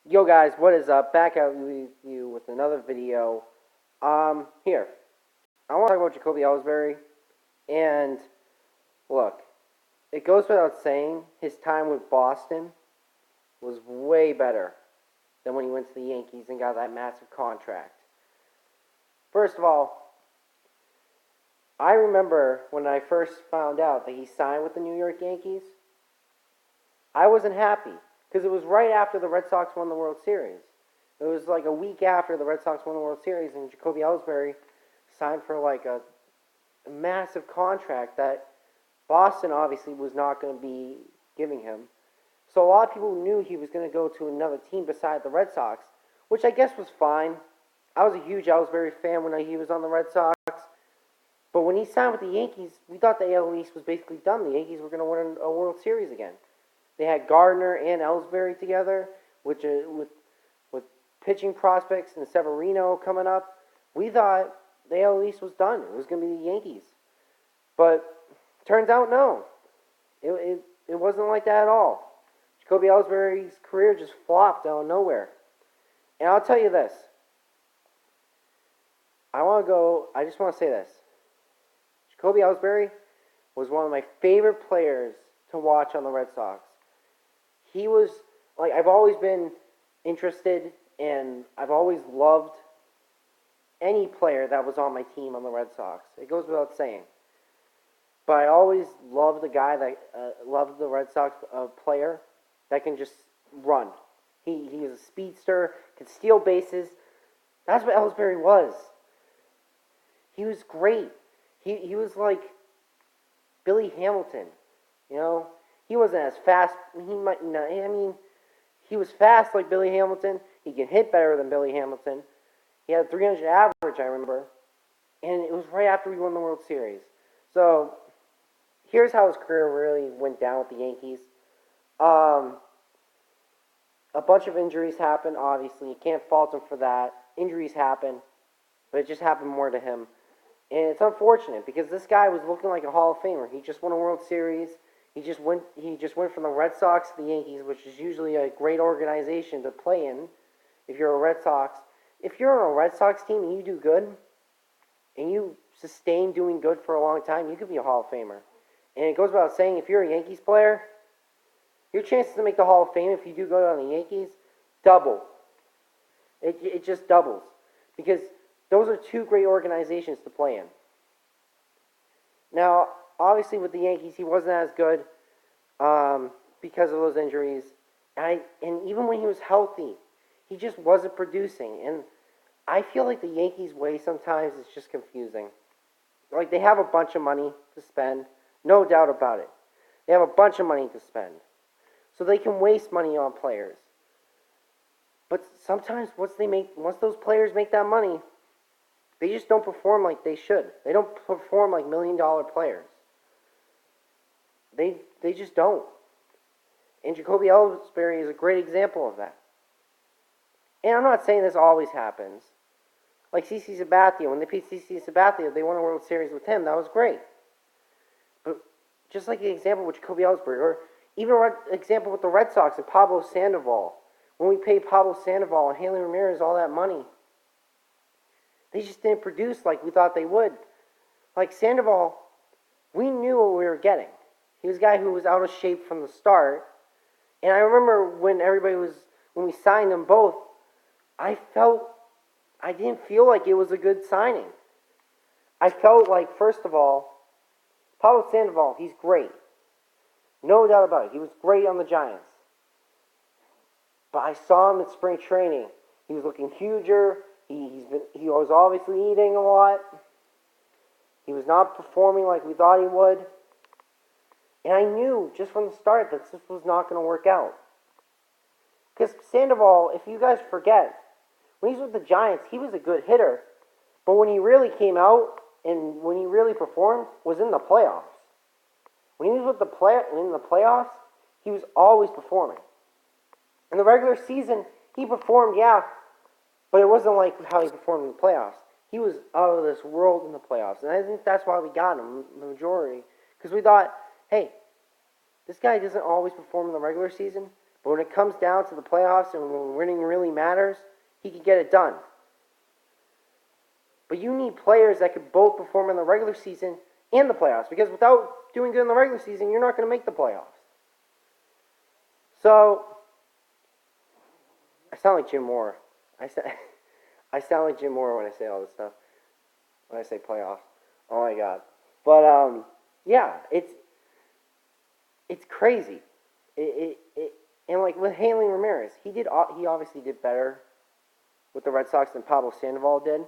Yo guys, what is up? Back out with you with another video. Here. I want to talk about Jacolby Ellsbury. And look, it goes without saying, his time with Boston was way better than when he went to the Yankees and got that massive contract. First of all, I remember when I first found out that he signed with the New York Yankees, I wasn't happy because it was right after the Red Sox won the World Series. It was like a week after the Red Sox won the World Series, and Jacolby Ellsbury signed for like a massive contract that Boston obviously was not going to be giving him. So a lot of people knew he was going to go to another team beside the Red Sox, which I guess was fine. I was a huge Ellsbury fan when he was on the Red Sox. But when he signed with the Yankees, we thought the AL East was basically done. The Yankees were going to win a World Series again. They had Gardner and Ellsbury together, which with pitching prospects and Severino coming up. We thought the AL East was done. It was going to be the Yankees. But turns out, no. It wasn't like that at all. Jacolby Ellsbury's career just flopped out of nowhere. And I'll tell you this. I just want to say this. Jacolby Ellsbury was one of my favorite players to watch on the Red Sox. He was, like, I've always been interested and I've always loved any player that was on my team on the Red Sox. It goes without saying. But I always loved the guy that loved the Red Sox player that can just run. He is a speedster, can steal bases. That's what Ellsbury was. He was great. He was like Billy Hamilton, you know. He wasn't as fast. He might not. I mean, he was fast like Billy Hamilton. He can hit better than Billy Hamilton. He had a 300 average, I remember, and it was right after we won the World Series. So here's how his career really went down with the Yankees. A bunch of injuries happened. Obviously, you can't fault him for that. Injuries happen, but it just happened more to him. And it's unfortunate because this guy was looking like a Hall of Famer. He just won a World Series. He just went from the Red Sox to the Yankees, which is usually a great organization to play in if you're a Red Sox. If you're on a Red Sox team and you do good and you sustain doing good for a long time, you could be a Hall of Famer. And it goes without saying, if you're a Yankees player, your chances to make the Hall of Fame if you do go on the Yankees double. It just doubles because those are two great organizations to play in. Now, obviously, with the Yankees, he wasn't as good because of those injuries. And even when he was healthy, he just wasn't producing. And I feel like the Yankees' way sometimes is just confusing. Like, they have a bunch of money to spend, no doubt about it. They have a bunch of money to spend. So they can waste money on players. But sometimes once those players make that money, they just don't perform like they should. They don't perform like $1 million players. They just don't. And Jacolby Ellsbury is a great example of that. And I'm not saying this always happens. Like CC Sabathia, when they beat CC Sabathia, they won a World Series with him. That was great. But just like the example with Jacolby Ellsbury, or even an example with the Red Sox and Pablo Sandoval. When we paid Pablo Sandoval and Hanley Ramirez all that money, they just didn't produce like we thought they would. Like Sandoval, we knew what we were getting. He was a guy who was out of shape from the start. And I remember when we signed them both, I didn't feel like it was a good signing. I felt like, first of all, Pablo Sandoval, he's great. No doubt about it. He was great on the Giants. But I saw him in spring training. He was looking huger. He was obviously eating a lot. He was not performing like we thought he would. And I knew just from the start that this was not going to work out. Because Sandoval, if you guys forget, when he was with the Giants, he was a good hitter. But when he really came out and when he really performed was in the playoffs. When he was in the playoffs, he was always performing. In the regular season, he performed, yeah, but it wasn't like how he performed in the playoffs. He was out of this world in the playoffs. And I think that's why we got him, the majority. Because we thought, hey, this guy doesn't always perform in the regular season. But when it comes down to the playoffs and when winning really matters, he can get it done. But you need players that can both perform in the regular season and the playoffs, because without doing good in the regular season, you're not going to make the playoffs. So, I sound like Jim Moore. I sound like Jim Moore when I say all this stuff. When I say playoffs. Oh my God. But, yeah, it's crazy. And like with Hanley Ramirez, he obviously did better with the Red Sox than Pablo Sandoval did.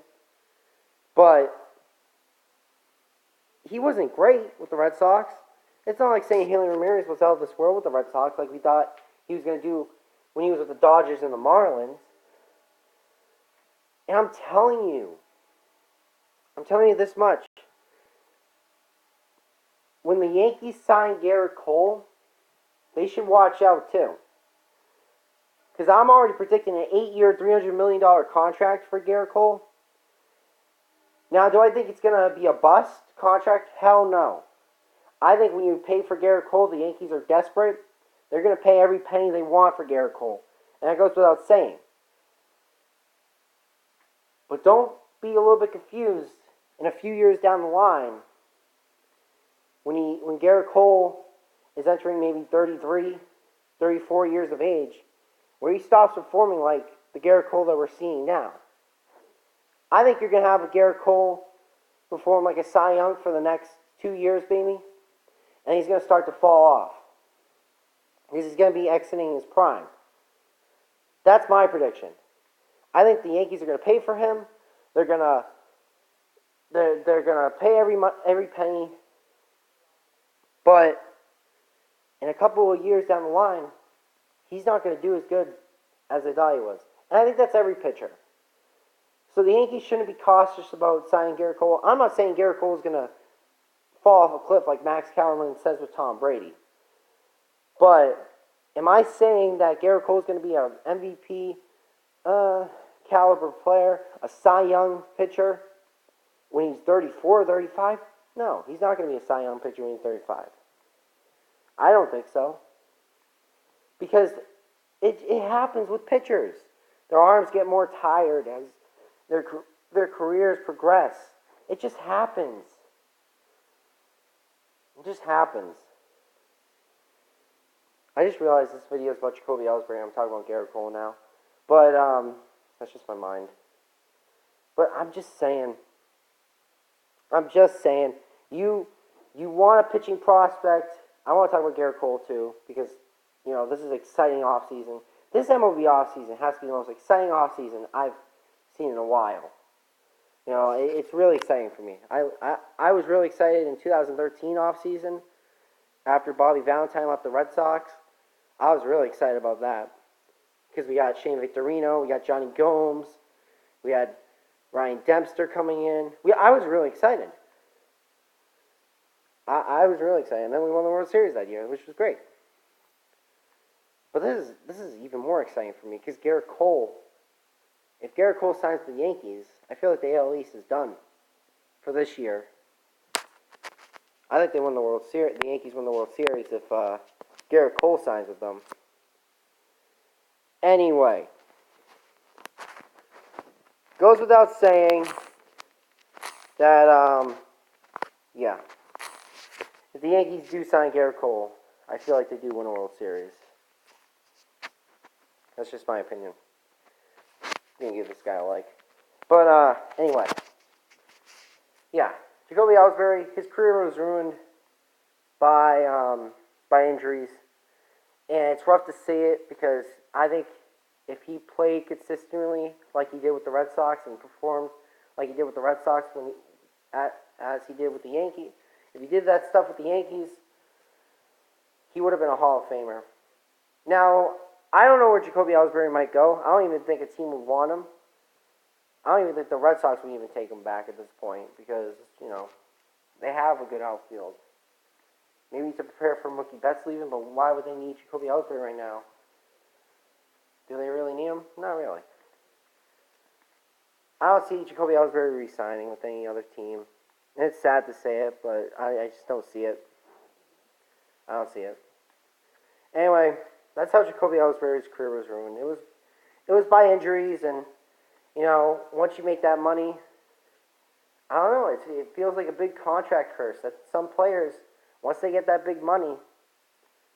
But he wasn't great with the Red Sox. It's not like saying Hanley Ramirez was out of this world with the Red Sox like we thought he was going to do when he was with the Dodgers and the Marlins. And I'm telling you this much. When the Yankees signed Garrett Cole, they should watch out too. Because I'm already predicting an 8-year, $300 million contract for Garrett Cole. Now, do I think it's going to be a bust contract? Hell no. I think when you pay for Garrett Cole, the Yankees are desperate. They're going to pay every penny they want for Garrett Cole. And that goes without saying. But don't be a little bit confused in a few years down the line when Garrett Cole is entering maybe 33, 34 years of age, where he stops performing like the Garrett Cole that we're seeing now. I think you're going to have a Garrett Cole perform like a Cy Young for the next 2 years, baby. And he's going to start to fall off. Because he's going to be exiting his prime. That's my prediction. I think the Yankees are going to pay for him. They're going to pay every penny. But in a couple of years down the line, he's not going to do as good as they thought he was. And I think that's every pitcher. So the Yankees shouldn't be cautious about signing Garrett Cole. I'm not saying Garrett Cole is going to fall off a cliff like Max Kellerman says with Tom Brady. But am I saying that Garrett Cole is going to be an MVP caliber player, a Cy Young pitcher when he's 34, 35? No, he's not going to be a Cy Young pitcher when he's 35. I don't think so. Because it happens with pitchers. Their arms get more tired as their careers progress. It just happens. It just happens. I just realized this video is about Jacolby Ellsbury. I'm talking about Garrett Cole now. But that's just my mind. But I'm just saying, you want a pitching prospect. I want to talk about Garrett Cole too, because, this is exciting offseason. This MLB offseason has to be the most exciting offseason I've seen in a while. It's really exciting for me. I was really excited in 2013 offseason after Bobby Valentine left the Red Sox. I was really excited about that because we got Shane Victorino, we got Johnny Gomes, we had Ryan Dempster coming in. I was really excited. I was really excited, and then we won the World Series that year, which was great. But this is even more exciting for me because Garrett Cole. If Garrett Cole signs with the Yankees, I feel like the AL East is done for this year. I think they won the World Series. The Yankees win the World Series if Garrett Cole signs with them. Anyway, goes without saying that if the Yankees do sign Garrett Cole, I feel like they do win a World Series. That's just my opinion. I'm gonna give this guy a like. But anyway, Jacolby Ellsbury, his career was ruined by injuries, and it's rough to see it because I think if he played consistently like he did with the Red Sox and performed like he did with the Red Sox as he did with the Yankees, if he did that stuff with the Yankees, he would have been a Hall of Famer. Now, I don't know where Jacolby Ellsbury might go. I don't even think a team would want him. I don't even think the Red Sox would even take him back at this point because, they have a good outfield. Maybe to prepare for Mookie Betts leaving, but why would they need Jacolby Ellsbury right now? Do they really need him? Not really. I don't see Jacolby Ellsbury re-signing with any other team. And it's sad to say it, but I just don't see it. I don't see it. Anyway, That's how Jacolby Ellsbury's career was ruined. It was by injuries, and once you make that money, I don't know. It feels like a big contract curse that some players, once they get that big money,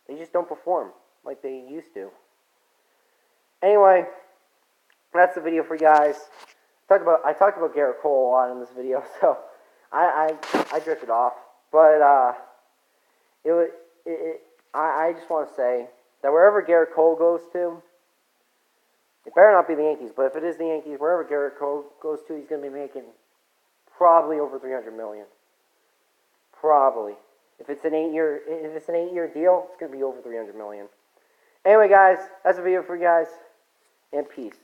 they just don't perform like they used to. Anyway, that's the video for you guys. I talked about Garrett Cole a lot in this video, so I drifted off. But I just want to say that wherever Garrett Cole goes to, it better not be the Yankees. But if it is the Yankees, wherever Garrett Cole goes to, he's going to be making probably over $300 million. Probably. If it's an 8-year deal, it's going to be over $300 million. Anyway, guys, that's the video for you guys, and peace.